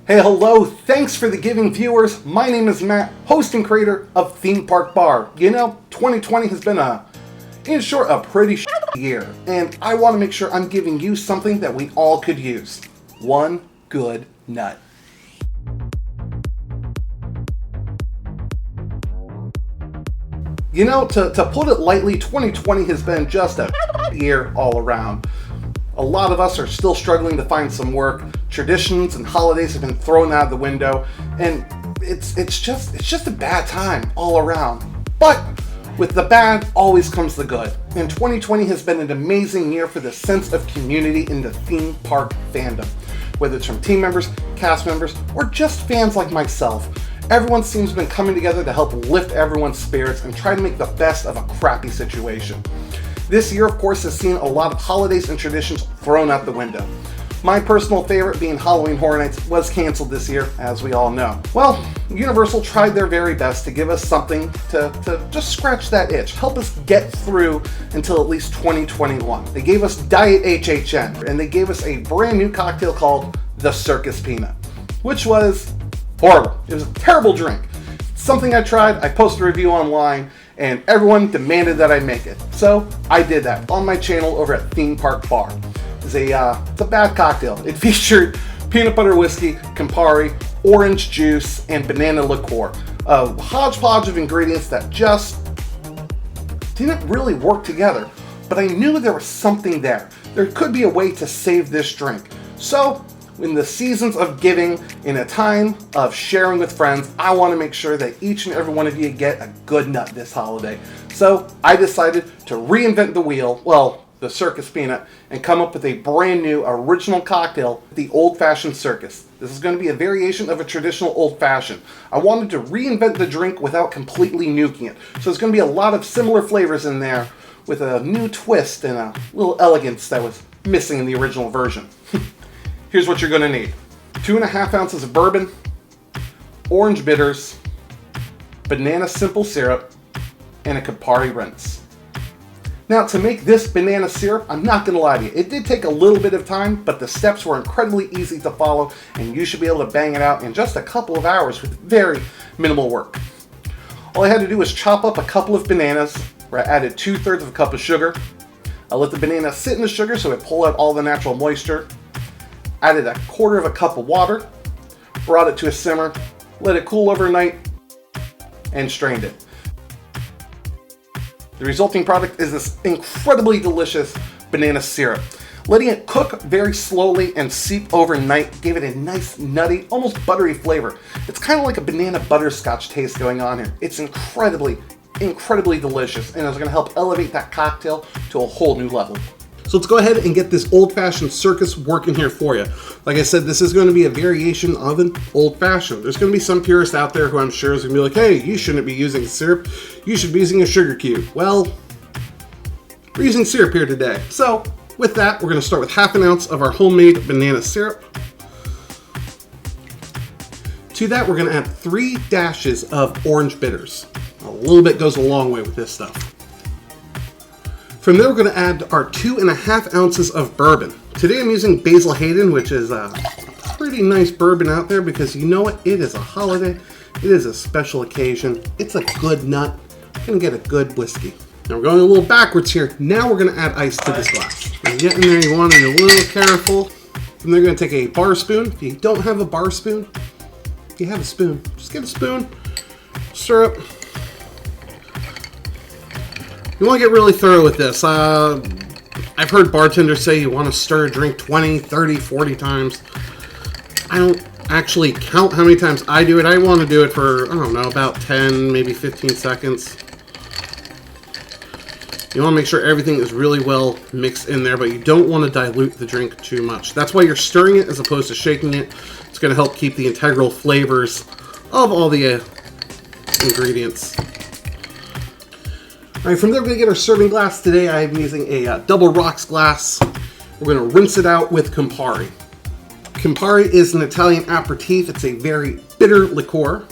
Hey, hello, thanks for the giving viewers. My name is Matt, host and creator of Theme Park Bar. You know, 2020 has been a pretty year, and I want to make sure I'm giving you something that we all could use. One good nut. You know, to put it lightly, 2020 has been just a year all around. A lot of us are still struggling to find some work. Traditions and holidays have been thrown out the window, and it's just a bad time all around. But with the bad always comes the good. And 2020 has been an amazing year for the sense of community in the theme park fandom. Whether it's from team members, cast members, or just fans like myself, everyone seems to have been coming together to help lift everyone's spirits and try to make the best of a crappy situation. This year, of course, has seen a lot of holidays and traditions thrown out the window. My personal favorite, being Halloween Horror Nights, was canceled this year, as we all know. Well, Universal tried their very best to give us something to just scratch that itch, help us get through until at least 2021. They gave us Diet HHN, and they gave us a brand new cocktail called the Circus Peanut, which was horrible. It was a terrible drink. Something I tried, I posted a review online, and everyone demanded that I make it. So I did that on my channel over at Theme Park Bar. It's a bad cocktail. It featured peanut butter whiskey, Campari, orange juice, and banana liqueur. A hodgepodge of ingredients that just didn't really work together. But I knew there was something there. There could be a way to save this drink. So, in the seasons of giving, in a time of sharing with friends, I want to make sure that each and every one of you get a good nut this holiday. So I decided to reinvent the wheel, well, the Circus Peanut, and come up with a brand new original cocktail, the Old Fashioned Circus. This is going to be a variation of a traditional Old Fashioned. I wanted to reinvent the drink without completely nuking it. So there's going to be a lot of similar flavors in there with a new twist and a little elegance that was missing in the original version. Here's what you're going to need. 2.5 ounces of bourbon, orange bitters, banana simple syrup, and a Campari rinse. Now, to make this banana syrup, I'm not going to lie to you, it did take a little bit of time, but the steps were incredibly easy to follow, and you should be able to bang it out in just a couple of hours with very minimal work. All I had to do was chop up a couple of bananas, where I added 2/3 of a cup of sugar. I let the banana sit in the sugar so it pull out all the natural moisture. Added 1/4 cup of water, brought it to a simmer, let it cool overnight, and strained it. The resulting product is this incredibly delicious banana syrup. Letting it cook very slowly and seep overnight gave it a nice, nutty, almost buttery flavor. It's kind of like a banana butterscotch taste going on here. It's incredibly delicious, and it's going to help elevate that cocktail to a whole new level. So let's go ahead and get this old-fashioned circus working here for you. Like I said, this is going to be a variation of an old-fashioned. There's going to be some purists out there who I'm sure is going to be like, hey, you shouldn't be using syrup. You should be using a sugar cube. Well, we're using syrup here today. So with that, we're going to start with 1/2 ounce of our homemade banana syrup. To that, we're going to add 3 dashes of orange bitters. A little bit goes a long way with this stuff. From there, we're going to add our 2.5 ounces of bourbon. Today I'm using Basil Hayden, which is a pretty nice bourbon out there because you know what? It is a holiday. It is a special occasion. It's a good nut. You're going to get a good whiskey. Now we're going a little backwards here. Now we're going to add ice to this glass. When you get in there, you want to be a little careful. From there, you're going to take a bar spoon. If you don't have a bar spoon, if you have a spoon, just get a spoon, syrup. You want to get really thorough with this. I've heard bartenders say you want to stir a drink 20, 30, 40 times. I don't actually count how many times I do it. I want to do it for, I don't know, about 10, maybe 15 seconds. You want to make sure everything is really well mixed in there, but you don't want to dilute the drink too much. That's why you're stirring it as opposed to shaking it. It's going to help keep the integral flavors of all the ingredients. Alright, from there we're going to get our serving glass. Today I'm using a double rocks glass. We're going to rinse it out with Campari. Campari is an Italian aperitif. It's a very bitter liqueur.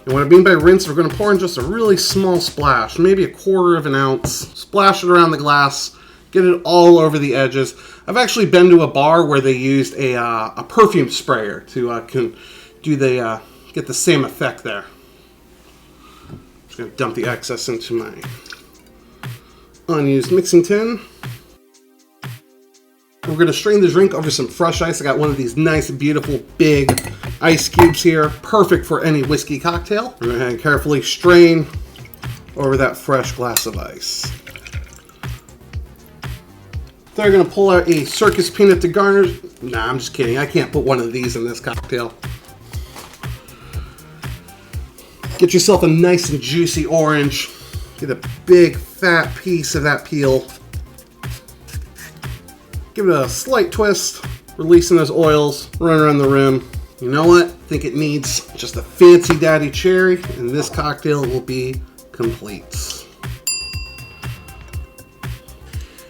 And what I mean by rinse, we're going to pour in just a really small splash, maybe 1/4 ounce. Splash it around the glass, Get it all over the edges. I've actually been to a bar where they used a perfume sprayer to get the same effect there. Just gonna dump the excess into my unused mixing tin. We're gonna strain the drink over some fresh ice. I got one of these nice, beautiful, big ice cubes here, perfect for any whiskey cocktail. We're gonna carefully strain over that fresh glass of ice. They're gonna pull out a Circus Peanut to garnish. Nah, I'm just kidding. I can't put one of these in this cocktail. Get yourself a nice and juicy orange. Get a big fat piece of that peel. Give it a slight twist, releasing those oils, run around the rim. You know what? I think it needs just a fancy daddy cherry, and this cocktail will be complete.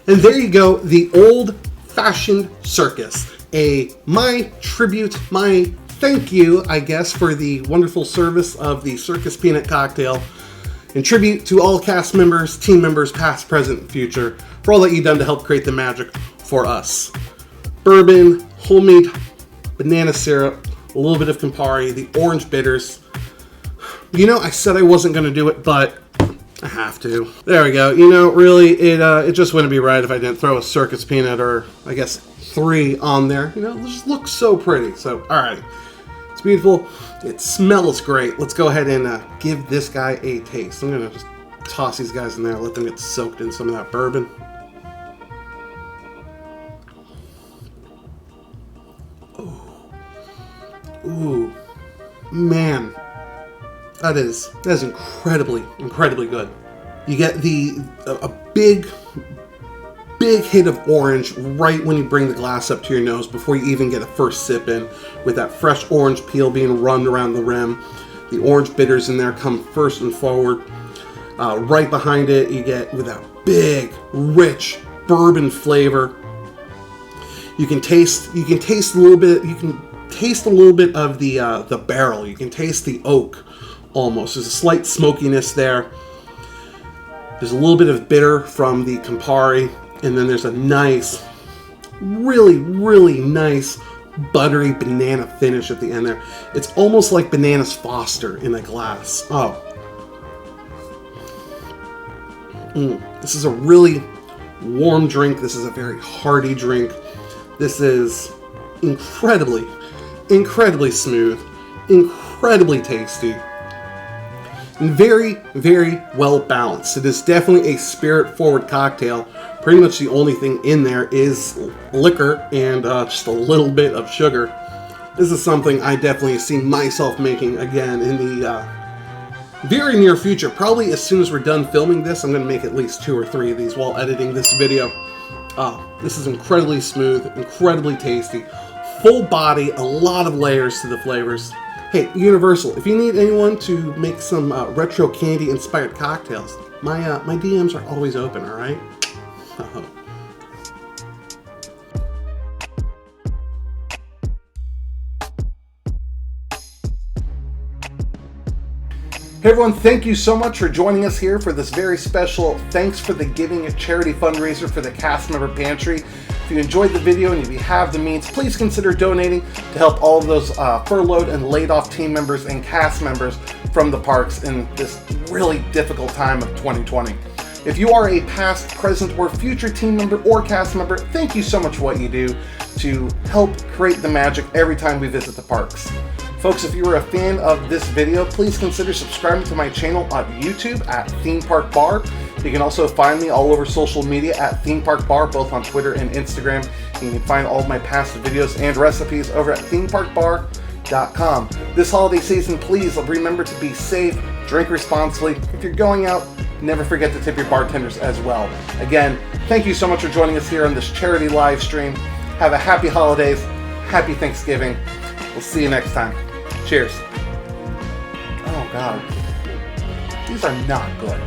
And there you go, the old-fashioned Circus. My tribute, my thank you, I guess, for the wonderful service of the Circus Peanut cocktail. In tribute to all cast members, team members, past, present, and future, for all that you've done to help create the magic for us. Bourbon, homemade banana syrup, a little bit of Campari, the orange bitters. You know, I said I wasn't going to do it, but I have to. There we go. You know, really, it just wouldn't be right if I didn't throw a Circus Peanut, or I guess 3 on there. You know, it just looks so pretty. So, all right. It's beautiful. It smells great. Let's go ahead and give this guy a taste. I'm going to just toss these guys in there, let them get soaked in some of that bourbon. Ooh, man. That is incredibly good. You get a big hit of orange right when you bring the glass up to your nose before you even get a first sip in, with that fresh orange peel being run around the rim. The orange bitters in there come first and forward. Right behind it, you get with that big, rich bourbon flavor. You can taste a little bit. You can taste a little bit of the barrel. You can taste the oak. Almost. There's a slight smokiness there. There's a little bit of bitter from the Campari, and then there's a nice, really nice buttery banana finish at the end there. It's almost like bananas Foster in a glass. Oh. This is a really warm drink. This is a very hearty drink. This is incredibly smooth, incredibly tasty, and very well balanced. It is definitely a spirit-forward cocktail. Pretty much the only thing in there is liquor and just a little bit of sugar. This is something I definitely see myself making again in the very near future. Probably as soon as we're done filming this, I'm going to make at least 2 or 3 of these while editing this video. This is incredibly smooth, incredibly tasty. Full body, a lot of layers to the flavors. Hey, Universal, if you need anyone to make some retro candy inspired cocktails, my DMs are always open, all right? Hey everyone, thank you so much for joining us here for this very special Thanks for the Giving charity fundraiser for the Cast Member Pantry. If you enjoyed the video and if you have the means, please consider donating to help all of those furloughed and laid off team members and cast members from the parks in this really difficult time of 2020. If you are a past, present, or future team member or cast member, thank you so much for what you do to help create the magic every time we visit the parks. Folks, if you are a fan of this video, please consider subscribing to my channel on YouTube at Theme Park Bar. You can also find me all over social media at Theme Park Bar, both on Twitter and Instagram. You can find all of my past videos and recipes over at themeparkbar.com. This holiday season, please remember to be safe, drink responsibly. If you're going out, never forget to tip your bartenders as well. Again, thank you so much for joining us here on this charity live stream. Have a happy holidays, happy Thanksgiving. We'll see you next time. Cheers. Oh God, these are not good.